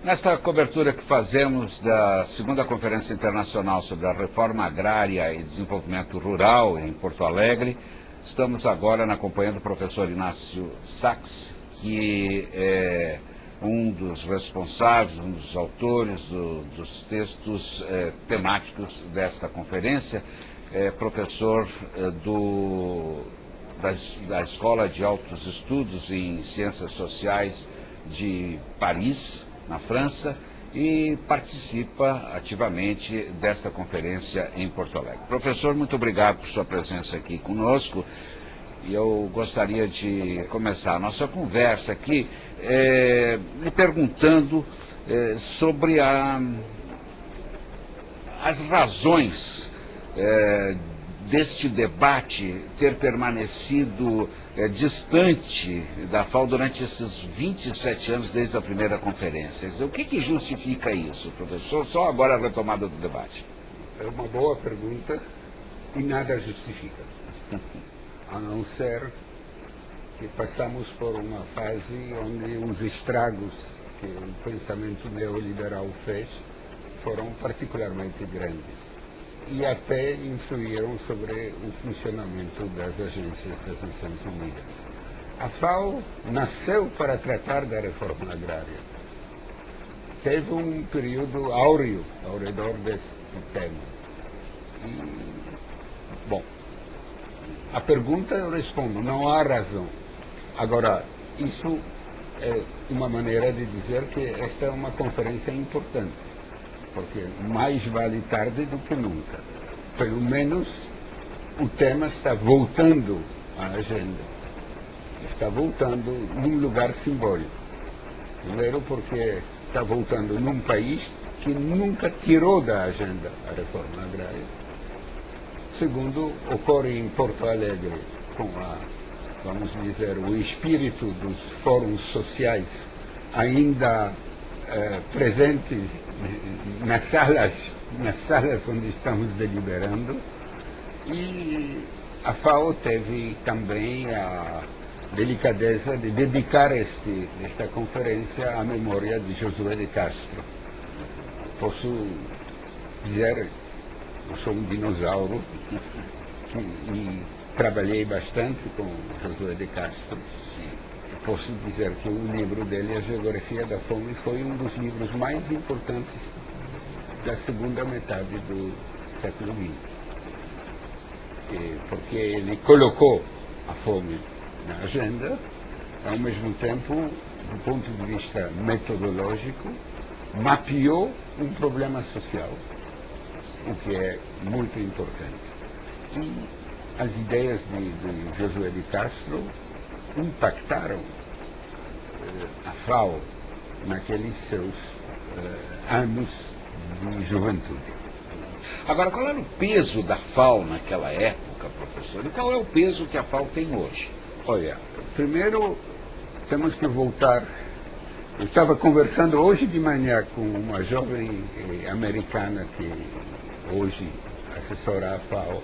Nesta cobertura que fazemos da segunda Conferência Internacional sobre a Reforma Agrária e Desenvolvimento Rural em Porto Alegre, estamos agora na companhia do professor Inácio Sachs, que é um dos responsáveis, um dos autores dos textos temáticos desta conferência, professor da Escola de Altos Estudos em Ciências Sociais de Paris, na França, e participa ativamente desta conferência em Porto Alegre. Professor, muito obrigado por sua presença aqui conosco. E eu gostaria de começar a nossa conversa aqui lhe perguntando sobre as razões deste debate ter permanecido distante da FAO durante esses 27 anos desde a primeira conferência. O que justifica isso, professor? Só agora a retomada do debate. É uma boa pergunta e nada justifica. A não ser que passamos por uma fase onde os estragos que o pensamento neoliberal fez foram particularmente grandes e até influíram sobre o funcionamento das agências das Nações Unidas. A FAO nasceu para tratar da reforma agrária. Teve um período áureo ao redor desse tema. Bom, a pergunta eu respondo, não há razão. Agora, isso é uma maneira de dizer que esta é uma conferência importante, porque mais vale tarde do que nunca. Pelo menos o tema está voltando à agenda. Está voltando num lugar simbólico. Primeiro porque está voltando num país que nunca tirou da agenda a reforma agrária. Segundo, ocorre em Porto Alegre com vamos dizer, o espírito dos fóruns sociais ainda presente nas salas onde estamos deliberando, e a FAO teve também a delicadeza de dedicar esta conferência à memória de Josué de Castro. Posso dizer, eu sou um dinossauro e trabalhei bastante com Josué de Castro. Posso dizer que o livro dele, A Geografia da Fome, foi um dos livros mais importantes da segunda metade do século XX. Porque ele colocou a fome na agenda, ao mesmo tempo, do ponto de vista metodológico, mapeou um problema social, o que é muito importante. E as ideias de Josué de Castro impactaram a FAO naqueles seus anos de juventude. Agora, qual era o peso da FAO naquela época, professor? E qual é o peso que a FAO tem hoje? Olha, primeiro temos que voltar. Eu estava conversando hoje de manhã com uma jovem americana que hoje assessora a FAO,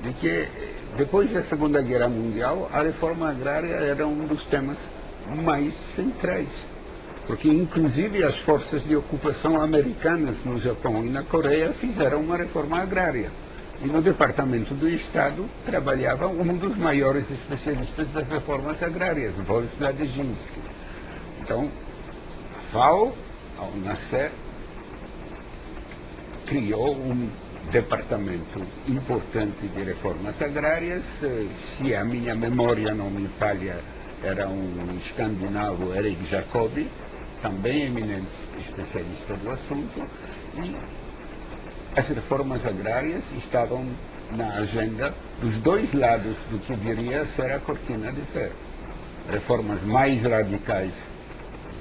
de que depois da Segunda Guerra Mundial a reforma agrária era um dos temas mais centrais, porque inclusive as forças de ocupação americanas no Japão e na Coreia fizeram uma reforma agrária. E no Departamento do Estado trabalhava um dos maiores especialistas das reformas agrárias, Wolf Ladezinski. Então, a FAO, ao nascer, criou um departamento importante de reformas agrárias. Se a minha memória não me falha, era um escandinavo, Erik Jacobi, também eminente especialista do assunto, e as reformas agrárias estavam na agenda dos dois lados do que viria a ser a cortina de ferro. Reformas mais radicais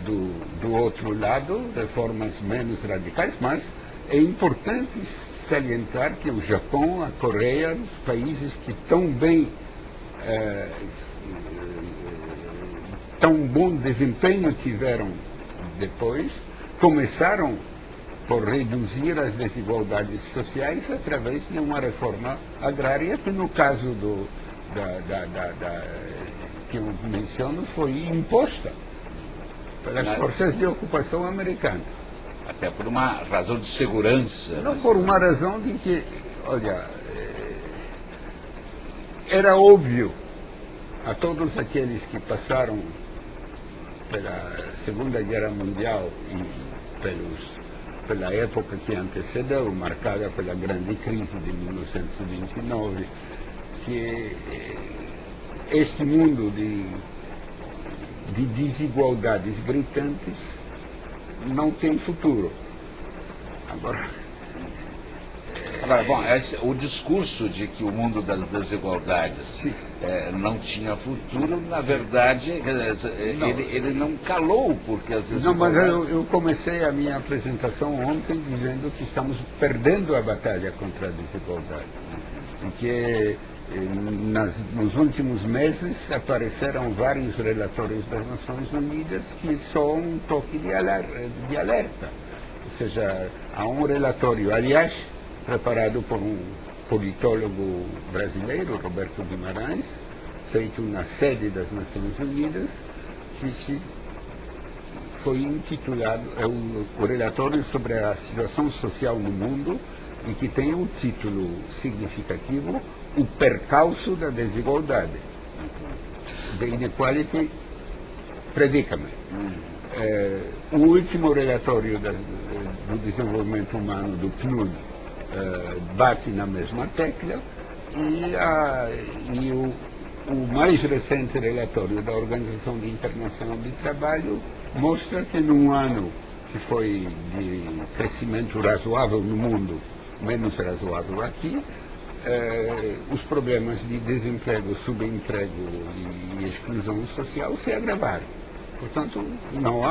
do outro lado, reformas menos radicais, mas é importante salientar que o Japão, a Coreia, os países que tão bom desempenho tiveram depois, começaram por reduzir as desigualdades sociais através de uma reforma agrária que, no caso que eu menciono, foi imposta. pelas forças de ocupação americanas. Até por uma razão de segurança. Não por uma razão de que, olha, era óbvio a todos aqueles que passaram pela Segunda Guerra Mundial e pela época que antecedeu, marcada pela grande crise de 1929, que este mundo de desigualdades gritantes não tem futuro. Agora, bom, o discurso de que o mundo das desigualdades não tinha futuro, na verdade, ele não calou, porque as desigualdades... Não, mas eu comecei a minha apresentação ontem dizendo que estamos perdendo a batalha contra a desigualdade. E que nos últimos meses apareceram vários relatórios das Nações Unidas que soam um toque de alerta. Ou seja, há um relatório, aliás, preparado por um politólogo brasileiro, Roberto Guimarães, feito na sede das Nações Unidas, que foi intitulado, o relatório sobre a situação social no mundo, e que tem um título significativo: O Percalço da Desigualdade, The Inequality Predicament. O último relatório do desenvolvimento humano do PNUD bate na mesma tecla, e o mais recente relatório da Organização Internacional de Trabalho mostra que num ano que foi de crescimento razoável no mundo, menos razoável aqui, os problemas de desemprego, subemprego e exclusão social se agravaram. Portanto, não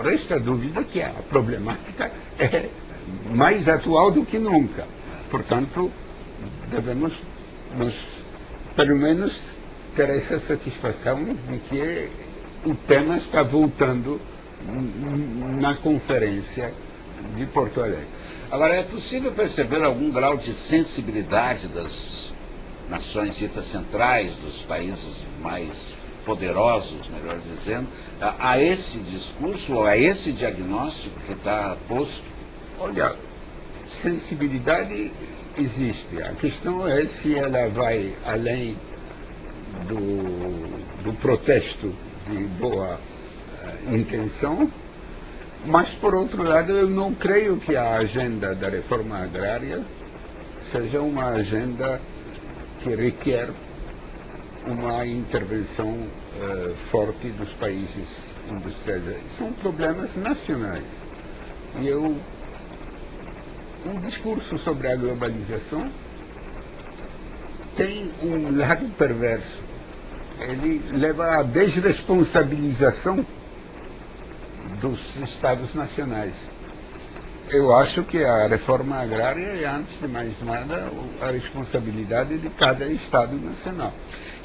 resta dúvida que a problemática é mais atual do que nunca. Portanto, devemos, pelo menos, ter essa satisfação de que o tema está voltando na conferência de Porto Alegre. Agora, é possível perceber algum grau de sensibilidade das nações ditas centrais, dos países mais poderosos, melhor dizendo, a esse discurso, ou a esse diagnóstico que está posto? Olha, sensibilidade existe. A questão é se ela vai além do protesto de boa intenção. Mas, por outro lado, eu não creio que a agenda da reforma agrária seja uma agenda que requer uma intervenção forte dos países industrializados. São problemas nacionais. E um discurso sobre a globalização tem um lado perverso. Ele leva à desresponsabilização dos Estados nacionais. Eu acho que a reforma agrária é, antes de mais nada, a responsabilidade de cada Estado nacional.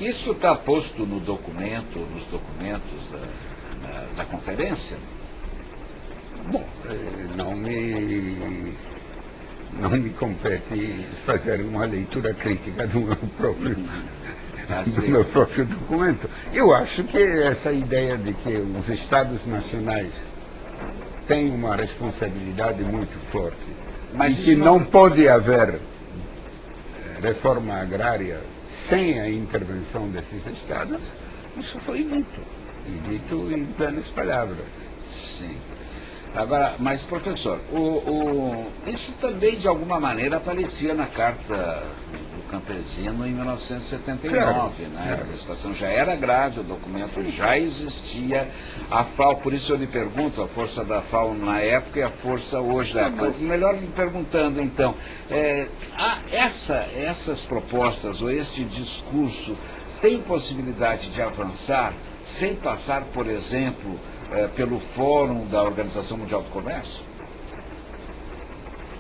Isso está posto no documento, nos documentos da conferência? Bom, não me compete fazer uma leitura crítica do meu próprio documento. Eu acho que essa ideia de que os Estados nacionais têm uma responsabilidade muito forte, mas e que não pode haver reforma agrária sem a intervenção desses Estados, isso foi dito, e dito em plenas palavras. Sim. Agora, mas professor, isso também de alguma maneira aparecia na Carta do Campesino em 1979, claro, né? Claro. A situação já era grave, o documento já existia, a FAO, por isso eu lhe pergunto, a força da FAO na época e a força hoje da época. Melhor lhe perguntando então, essas propostas ou este discurso tem possibilidade de avançar sem passar, por exemplo, pelo Fórum da Organização Mundial do Comércio?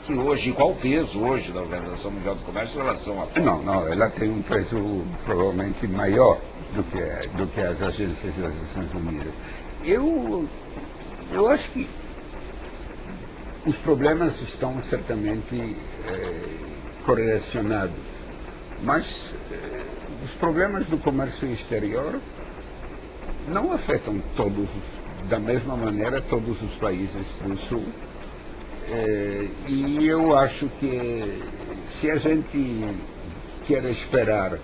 Que hoje, qual o peso hoje da Organização Mundial do Comércio em relação à FAO? Não, ela tem um peso provavelmente maior do que as agências das Nações Unidas. Eu acho que os problemas estão certamente correlacionados, mas os problemas do comércio exterior não afetam todos da mesma maneira todos os países do Sul. E eu acho que se a gente quer esperar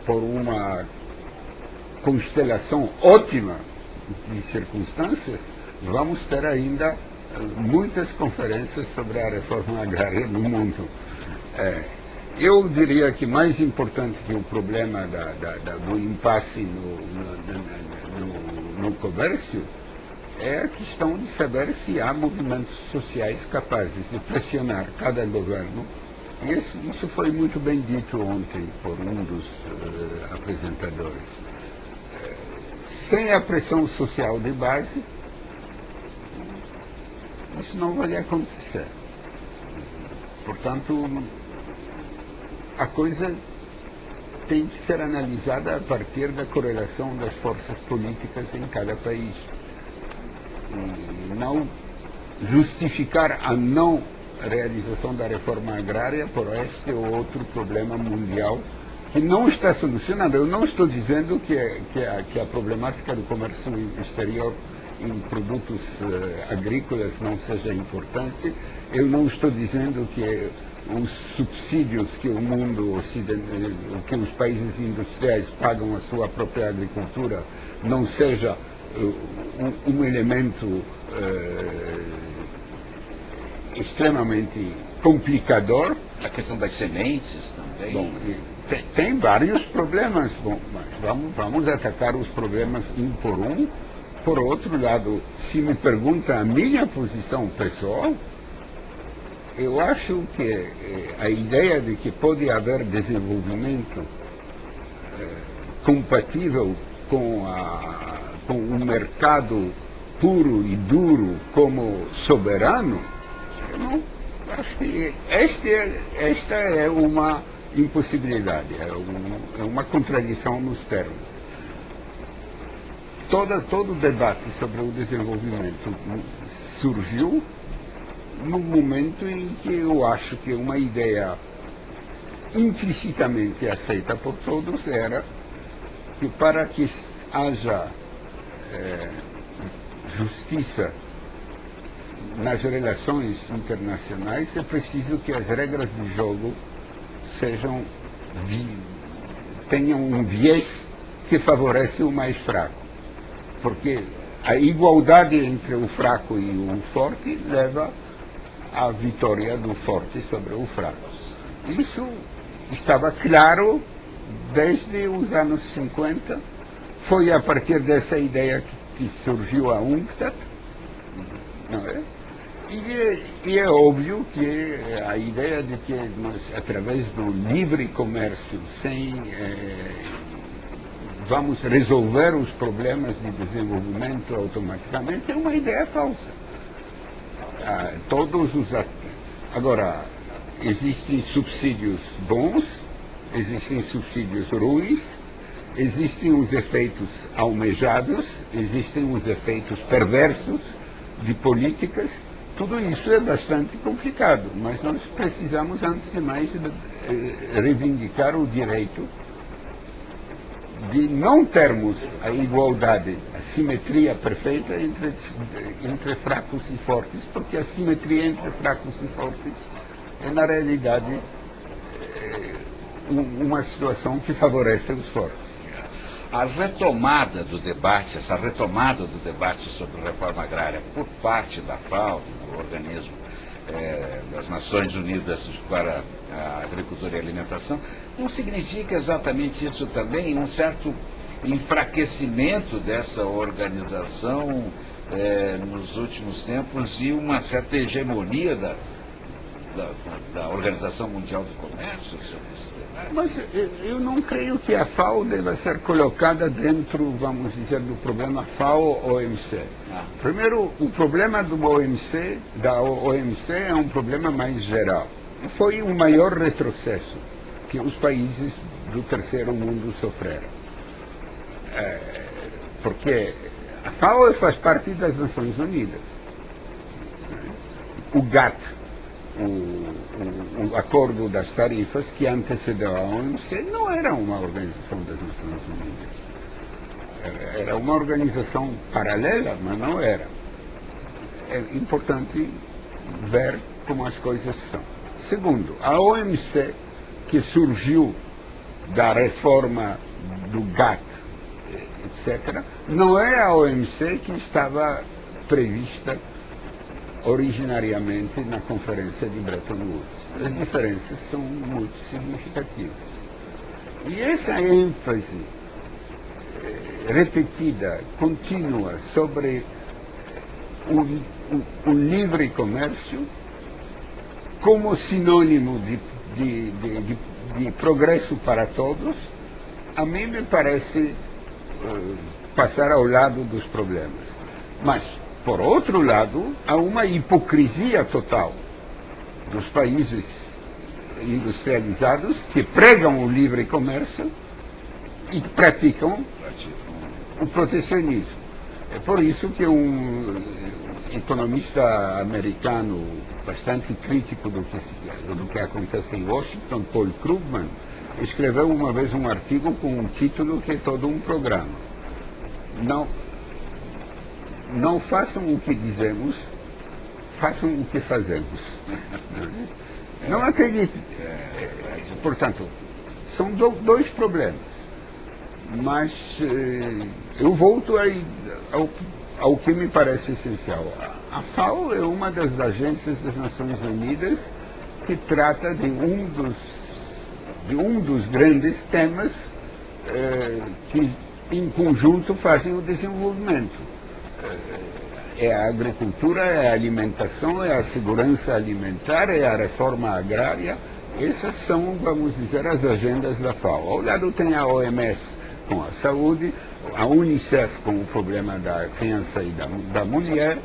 por uma constelação ótima de circunstâncias, vamos ter ainda muitas conferências sobre a reforma agrária no mundo. Eu diria que mais importante que o problema do impasse no comércio é a questão de saber se há movimentos sociais capazes de pressionar cada governo. E isso foi muito bem dito ontem por um dos apresentadores. Sem a pressão social de base, isso não vai acontecer. Portanto, a coisa tem que ser analisada a partir da correlação das forças políticas em cada país. E não justificar a não realização da reforma agrária por este ou outro problema mundial que não está solucionado. Eu não estou dizendo que a problemática do comércio exterior em produtos agrícolas não seja importante. Eu não estou dizendo que os subsídios que o mundo ocidental, que os países industriais pagam à sua própria agricultura não seja um elemento extremamente complicador. A questão das sementes também. Bom, tem vários problemas. Bom, mas vamos atacar os problemas um por um. Por outro lado, se me pergunta a minha posição pessoal, eu acho que a ideia de que pode haver desenvolvimento compatível com um mercado puro e duro como soberano, eu não acho que esta é uma impossibilidade, é uma contradição nos termos. Todo o debate sobre o desenvolvimento surgiu num momento em que eu acho que uma ideia implicitamente aceita por todos era que para que haja justiça nas relações internacionais é preciso que as regras de jogo tenham um viés que favorece o mais fraco. Porque a igualdade entre o fraco e o forte leva à vitória do forte sobre o fraco. Isso estava claro desde os anos 50. Foi a partir dessa ideia que surgiu a UNCTAD, não é? E é óbvio que a ideia de que nós, através do livre comércio, vamos resolver os problemas de desenvolvimento automaticamente, é uma ideia falsa. Agora, existem subsídios bons, existem subsídios ruins, existem os efeitos almejados, existem os efeitos perversos de políticas. Tudo isso é bastante complicado, mas nós precisamos, antes de mais, reivindicar o direito de não termos a igualdade, a simetria perfeita entre fracos e fortes, porque a simetria entre fracos e fortes é, na realidade, uma situação que favorece os fortes. A retomada do debate, essa retomada do debate sobre reforma agrária por parte da FAO, do organismo das Nações Unidas para a Agricultura e Alimentação, não significa exatamente isso também, um certo enfraquecimento dessa organização nos últimos tempos e uma certa hegemonia da Organização Mundial do Comércio sobre esse debate? Mas eu não creio que a FAO deva ser colocada dentro, vamos dizer, do problema FAO-OMC. Primeiro, o problema da OMC é um problema mais geral. Foi o maior retrocesso que os países do terceiro mundo sofreram. Porque a FAO faz parte das Nações Unidas. O GATT, o acordo das tarifas que antecedeu a OMC, não era uma organização das Nações Unidas. Era uma organização paralela, mas não era. É importante ver como as coisas são. Segundo, a OMC, que surgiu da reforma do GATT, etc., não é a OMC que estava prevista originariamente na Conferência de Bretton Woods. As diferenças são muito significativas. E essa ênfase repetida, contínua, sobre o livre comércio como sinônimo de progresso para todos, a mim me parece passar ao lado dos problemas. Mas, por outro lado, há uma hipocrisia total dos países industrializados que pregam o livre comércio e praticam o protecionismo. É por isso que um economista americano bastante crítico do que acontece em Washington, Paul Krugman, escreveu uma vez um artigo com um título que é todo um programa. Não façam o que dizemos, façam o que fazemos. Não acredite. Portanto, são dois problemas. Mas eu volto ao que me parece essencial. A FAO é uma das agências das Nações Unidas que trata de um dos grandes temas que em conjunto fazem o desenvolvimento. É a agricultura, é a alimentação, é a segurança alimentar, é a reforma agrária. Essas são, vamos dizer, as agendas da FAO. Ao lado tem a OMS com a saúde, a Unicef com o problema da criança e da mulher,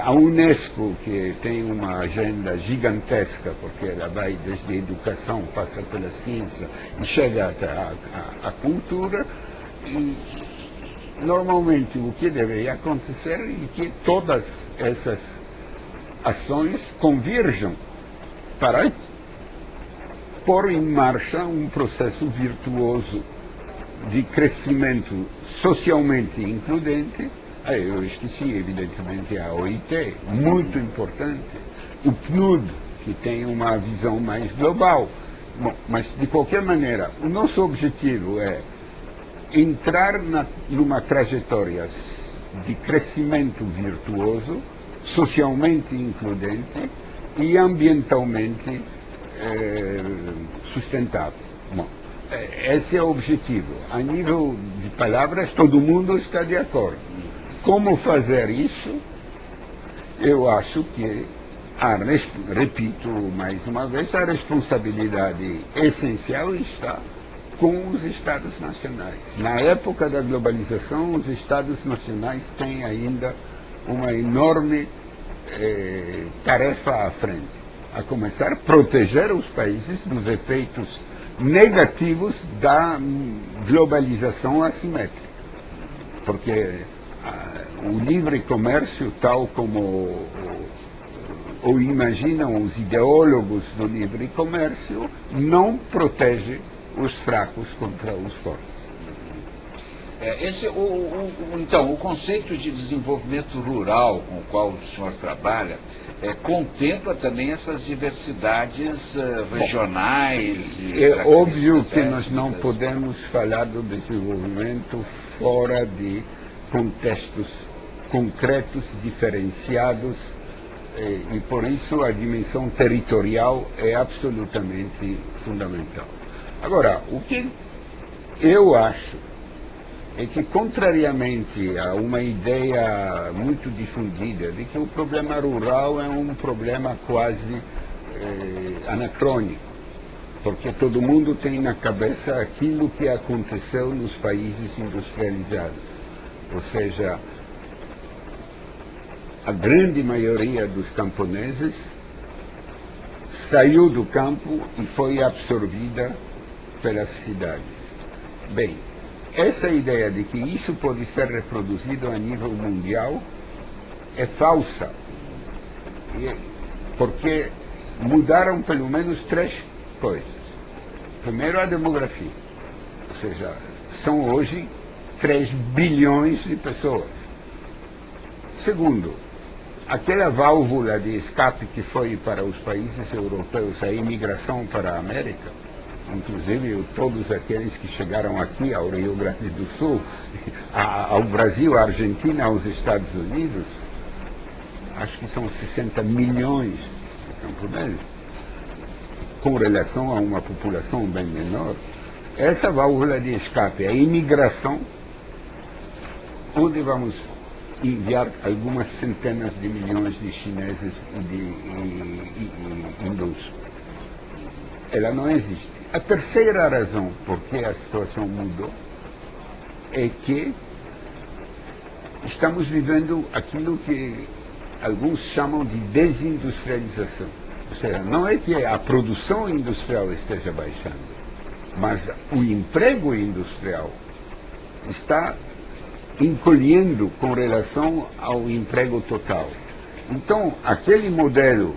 a Unesco, que tem uma agenda gigantesca, porque ela vai desde a educação, passa pela ciência e chega até a cultura. E normalmente o que deveria acontecer é que todas essas ações converjam para pôr em marcha um processo virtuoso de crescimento socialmente includente. Eu esqueci, evidentemente, a OIT, muito importante, o PNUD, que tem uma visão mais global. Bom, mas, de qualquer maneira, o nosso objetivo é entrar numa trajetória de crescimento virtuoso, socialmente includente e ambientalmente sustentável. Bom, esse é o objetivo. A nível de palavras, todo mundo está de acordo. Como fazer isso? Eu acho que, repito mais uma vez, a responsabilidade essencial está com os Estados nacionais. Na época da globalização, os Estados nacionais têm ainda uma enorme tarefa à frente, a começar a proteger os países dos efeitos negativos da globalização assimétrica. Porque o livre comércio, tal como o imaginam os ideólogos do livre comércio, não protege os fracos contra os fortes. Então, o conceito de desenvolvimento rural com o qual o senhor trabalha contempla também essas diversidades regionais. É óbvio que nós não podemos falar do desenvolvimento fora de contextos concretos, diferenciados, e por isso a dimensão territorial é absolutamente fundamental. Agora, o que eu acho é que, contrariamente a uma ideia muito difundida de que o problema rural é um problema quase anacrônico, porque todo mundo tem na cabeça aquilo que aconteceu nos países industrializados, ou seja, a grande maioria dos camponeses saiu do campo e foi absorvida pelas cidades. Bem, essa ideia de que isso pode ser reproduzido a nível mundial é falsa, porque mudaram pelo menos três coisas. Primeiro, a demografia, ou seja, são hoje 3 bilhões de pessoas. Segundo, aquela válvula de escape que foi para os países europeus, a imigração para a América, inclusive todos aqueles que chegaram aqui ao Rio Grande do Sul, ao Brasil, à Argentina, aos Estados Unidos, acho que são 60 milhões de camponeses, com relação a uma população bem menor. Essa válvula de escape, a imigração, onde vamos enviar algumas centenas de milhões de chineses e de hindus. Ela não existe. A terceira razão por que a situação mudou é que estamos vivendo aquilo que alguns chamam de desindustrialização. Ou seja, não é que a produção industrial esteja baixando, mas o emprego industrial está encolhendo com relação ao emprego total. Então, aquele modelo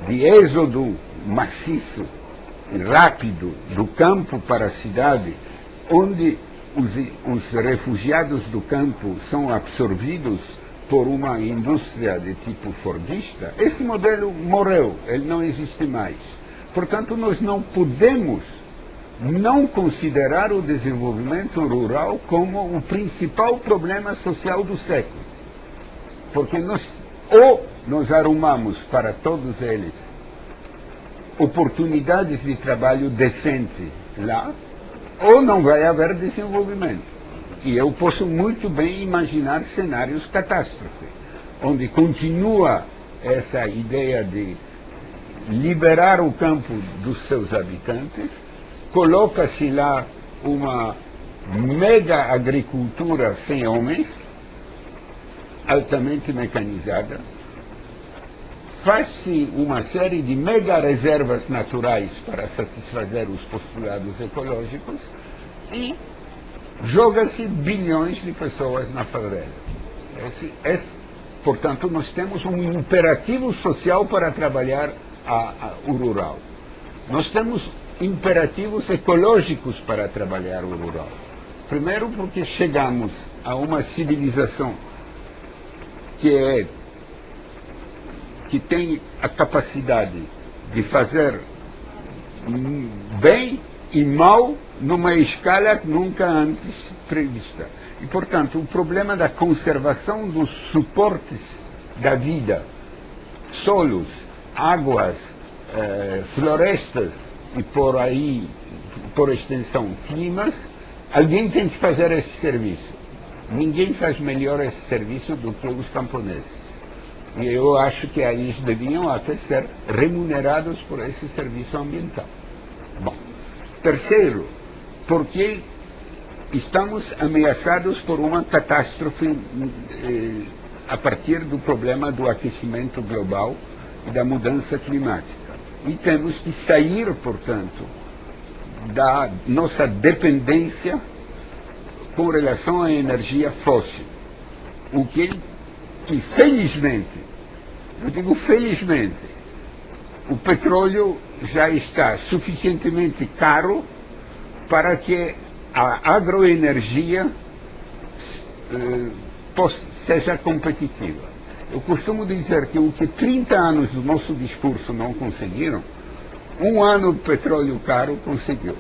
de êxodo maciço e rápido do campo para a cidade, onde os refugiados do campo são absorvidos por uma indústria de tipo fordista, esse modelo morreu, ele não existe mais. Portanto, nós não podemos não considerar o desenvolvimento rural como o principal problema social do século. Porque nós arrumamos para todos eles oportunidades de trabalho decente lá, ou não vai haver desenvolvimento. E eu posso muito bem imaginar cenários catástrofe, onde continua essa ideia de liberar o campo dos seus habitantes, coloca-se lá uma mega agricultura sem homens, altamente mecanizada, faz-se uma série de mega reservas naturais para satisfazer os postulados ecológicos e joga-se bilhões de pessoas na favela. Portanto, nós temos um imperativo social para trabalhar o rural. Nós temos imperativos ecológicos para trabalhar o rural. Primeiro, porque chegamos a uma civilização que tem a capacidade de fazer bem e mal numa escala nunca antes prevista. E, portanto, o problema da conservação dos suportes da vida, solos, águas, florestas e por aí, por extensão, climas, alguém tem que fazer esse serviço. Ninguém faz melhor esse serviço do que os camponeses. E eu acho que eles deviam até ser remunerados por esse serviço ambiental. Bom, terceiro, porque estamos ameaçados por uma catástrofe a partir do problema do aquecimento global e da mudança climática. E temos que sair, portanto, da nossa dependência com relação à energia fóssil. O que, felizmente, eu digo felizmente, o petróleo já está suficientemente caro para que a agroenergia seja competitiva. Eu costumo dizer que o que 30 anos do nosso discurso não conseguiram, 1 ano de petróleo caro conseguiu.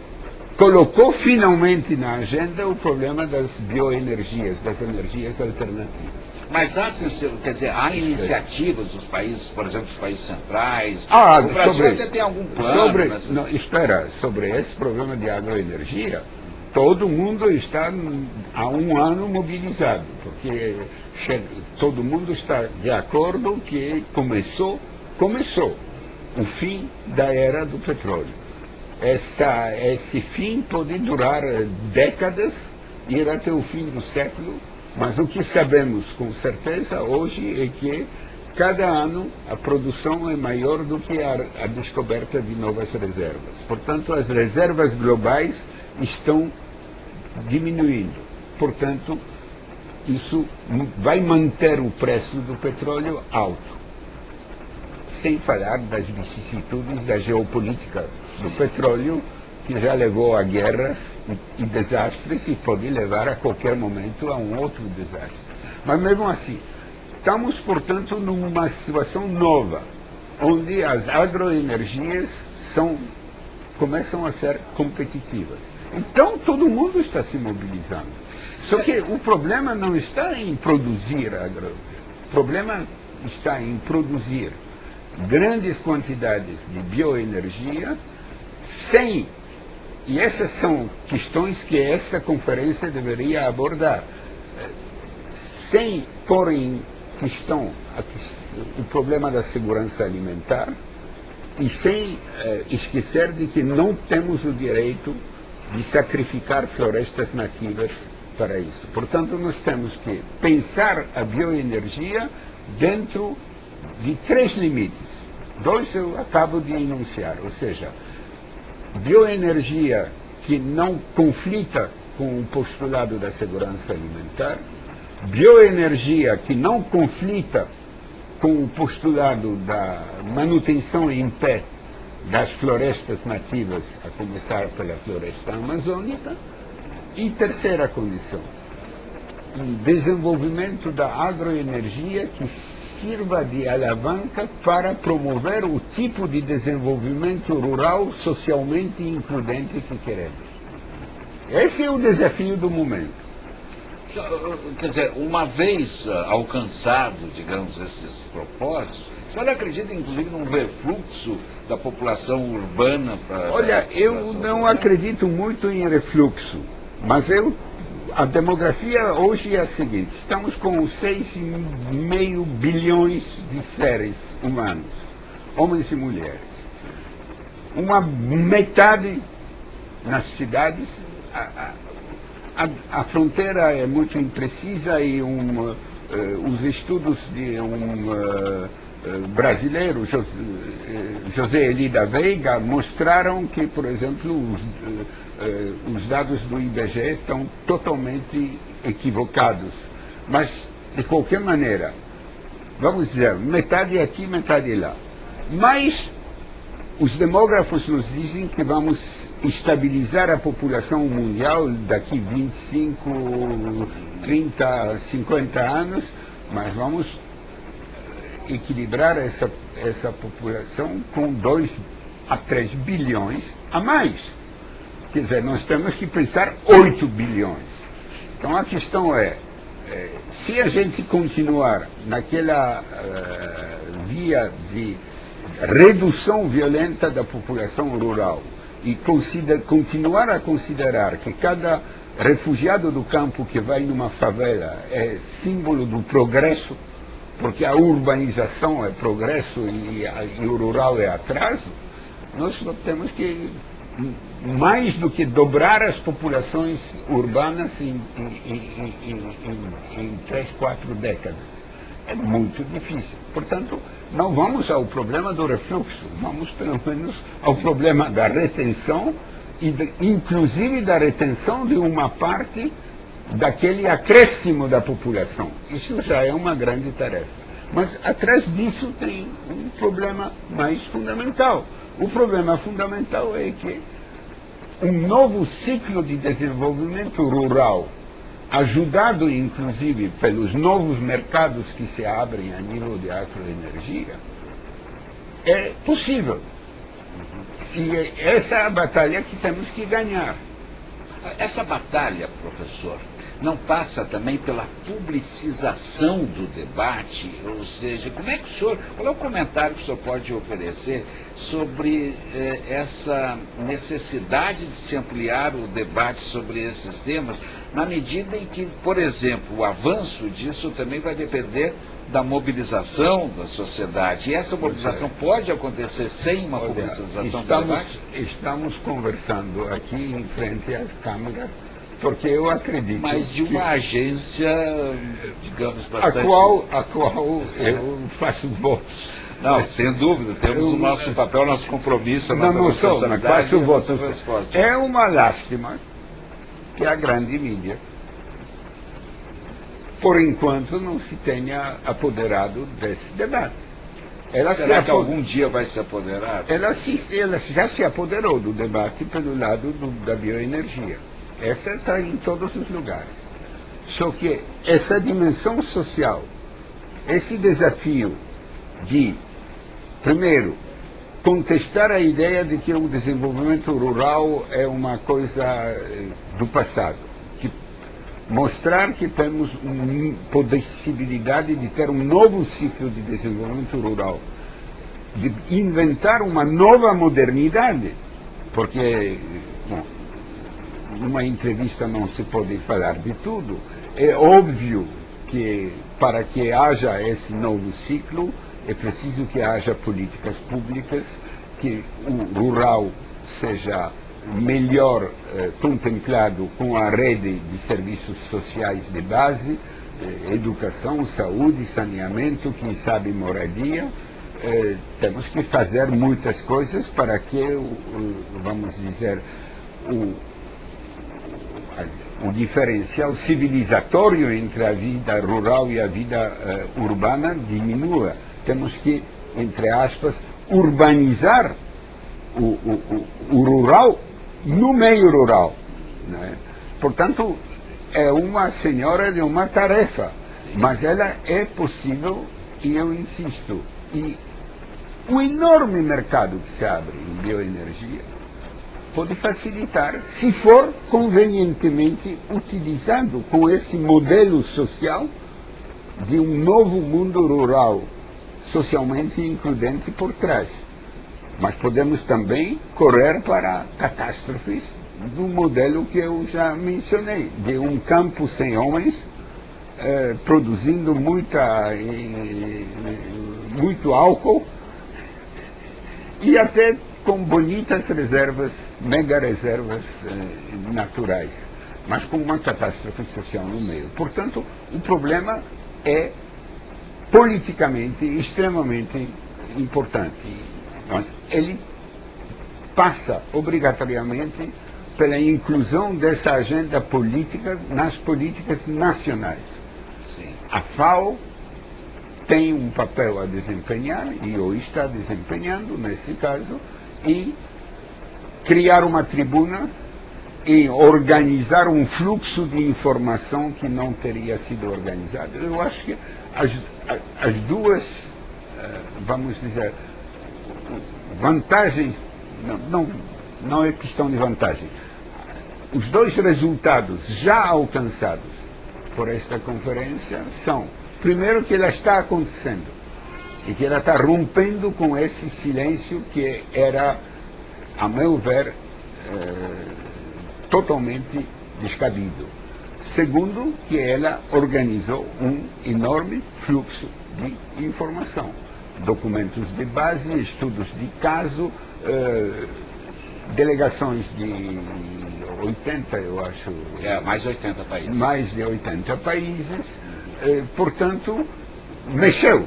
Colocou finalmente na agenda o problema das bioenergias, das energias alternativas. Mas há iniciativas dos países, por exemplo, dos países centrais. O Brasil até tem algum plano. Sobre esse problema de agroenergia, todo mundo está há 1 ano mobilizado, porque todo mundo está de acordo que começou o fim da era do petróleo. Esse fim pode durar décadas, ir até o fim do século, mas o que sabemos com certeza hoje é que cada ano a produção é maior do que a descoberta de novas reservas. Portanto, as reservas globais estão diminuindo. Portanto, isso vai manter o preço do petróleo alto. Sem falar das vicissitudes da geopolítica do petróleo, que já levou a guerras e desastres e pode levar a qualquer momento a um outro desastre. Mas mesmo assim, estamos, portanto, numa situação nova, onde as agroenergias começam a ser competitivas. Então, todo mundo está se mobilizando. Só que o problema não está em produzir o problema está em produzir grandes quantidades de bioenergia e essas são questões que esta conferência deveria abordar, sem pôr em questão o problema da segurança alimentar e sem esquecer de que não temos o direito de sacrificar florestas nativas para isso. Portanto, nós temos que pensar a bioenergia dentro de 3 limites. 2 eu acabo de enunciar, ou seja, bioenergia que não conflita com o postulado da segurança alimentar, bioenergia que não conflita com o postulado da manutenção em pé das florestas nativas, a começar pela floresta amazônica, e terceira condição, um desenvolvimento da agroenergia que sirva de alavanca para promover o tipo de desenvolvimento rural socialmente includente que queremos. Esse é o desafio do momento. Quer dizer, uma vez alcançado, digamos, esses propósitos, o senhor acredita, inclusive, num refluxo da população urbana para... Olha, eu não acredito muito em refluxo, mas a demografia hoje é a seguinte: estamos com 6,5 bilhões de seres humanos, homens e mulheres. Uma metade nas cidades, a fronteira é muito imprecisa e os estudos de brasileiro, José Eli da Veiga, mostraram que, por exemplo, os dados do IBGE estão totalmente equivocados. Mas, de qualquer maneira, vamos dizer, metade aqui, metade lá. Mas os demógrafos nos dizem que vamos estabilizar a população mundial daqui 25, 30, 50 anos, mas vamos equilibrar essa população com 2 a 3 bilhões a mais. Quer dizer, nós temos que pensar 8 bilhões. Então a questão é, se a gente continuar naquela via de redução violenta da população rural e continuar a considerar que cada refugiado do campo que vai numa favela é símbolo do progresso, porque a urbanização é progresso e o rural é atraso, nós temos que, mais do que dobrar as populações urbanas em 3, 4 décadas. É muito difícil. Portanto, não vamos ao problema do refluxo, vamos pelo menos ao problema da retenção, inclusive da retenção de uma parte daquele acréscimo da população. Isso já é uma grande tarefa. Mas atrás disso tem um problema mais fundamental. O problema fundamental é que um novo ciclo de desenvolvimento rural, ajudado inclusive pelos novos mercados que se abrem a nível de agroenergia, é possível. E essa é a batalha que temos que ganhar. Essa batalha, professor, não passa também pela publicização do debate? Ou seja, qual é o comentário que o senhor pode oferecer sobre essa necessidade de se ampliar o debate sobre esses temas, na medida em que, por exemplo, o avanço disso também vai depender da mobilização da sociedade. E essa mobilização pode acontecer sem uma publicização do debate? Estamos conversando aqui em frente à Câmara, porque eu acredito... Mas de uma agência, digamos, bastante... A qual eu faço votos. Não, sem dúvida, temos o nosso papel, o nosso compromisso, a nossa responsabilidade. Faço votos. É uma lástima que a grande mídia, por enquanto, não se tenha apoderado desse debate. Será que algum dia vai se apoderar? Ela já se apoderou do debate pelo lado da bioenergia. Essa está em todos os lugares. Só que essa dimensão social, esse desafio de, primeiro, contestar a ideia de que o desenvolvimento rural é uma coisa do passado, mostrar que temos possibilidade de ter um novo ciclo de desenvolvimento rural, de inventar uma nova modernidade, porque, bom, numa entrevista não se pode falar de tudo. É óbvio que para que haja esse novo ciclo é preciso que haja políticas públicas, que o rural seja melhor contemplado com a rede de serviços sociais de base, educação, saúde, saneamento, quem sabe moradia. Temos que fazer muitas coisas para que, vamos dizer, o diferencial civilizatório entre a vida rural e a vida urbana diminua. Temos que, entre aspas, urbanizar o rural no meio rural, né? Portanto, é uma senhora de uma tarefa, mas ela é possível, e eu insisto. E o enorme mercado que se abre em bioenergia pode facilitar, se for convenientemente utilizado com esse modelo social de um novo mundo rural socialmente includente por trás. Mas podemos também correr para catástrofes do modelo que eu já mencionei, de um campo sem homens, produzindo muito álcool e até com bonitas reservas, mega reservas naturais, mas com uma catástrofe social no meio. Portanto, o problema é politicamente extremamente importante. Mas ele passa obrigatoriamente pela inclusão dessa agenda política nas políticas nacionais. Sim. A FAO tem um papel a desempenhar, e ou está desempenhando nesse caso, em criar uma tribuna e organizar um fluxo de informação que não teria sido organizado. Eu acho que as duas, vamos dizer, vantagens, não é questão de vantagem. Os dois resultados já alcançados por esta conferência são, primeiro, que ela está acontecendo e que ela está rompendo com esse silêncio que era, a meu ver, totalmente descabido. Segundo, que ela organizou um enorme fluxo de informação. Documentos de base, estudos de caso, delegações de 80, eu acho. Mais de 80 países. Mais de 80 países. Portanto, mexeu.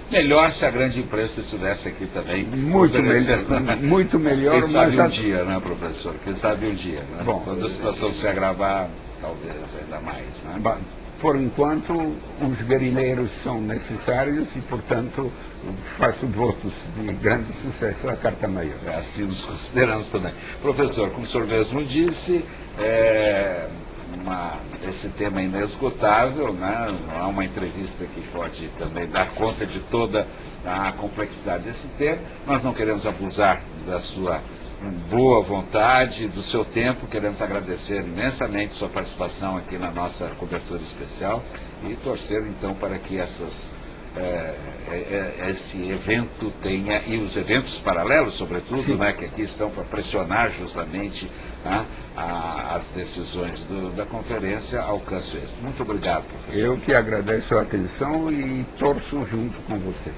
Melhor se a grande imprensa estivesse aqui também. Muito melhor. Quem sabe um dia, né, professor? Quem sabe um dia. Né? Bom, quando a situação se agravar, talvez ainda mais. Né? Por enquanto, os guerrilheiros são necessários e, portanto, faço votos de grande sucesso à Carta Maior. Assim nos consideramos também. Professor, como o senhor mesmo disse, esse tema é inesgotável, né? Não há uma entrevista que pode também dar conta de toda a complexidade desse tema. Nós não queremos abusar da sua boa vontade, do seu tempo. Queremos agradecer imensamente sua participação aqui na nossa cobertura especial e torcer então para que esse evento tenha, e os eventos paralelos sobretudo, né, que aqui estão para pressionar justamente, né, as decisões da conferência, alcance êxito. Muito obrigado, professor. Eu que agradeço a atenção e torço junto com vocês.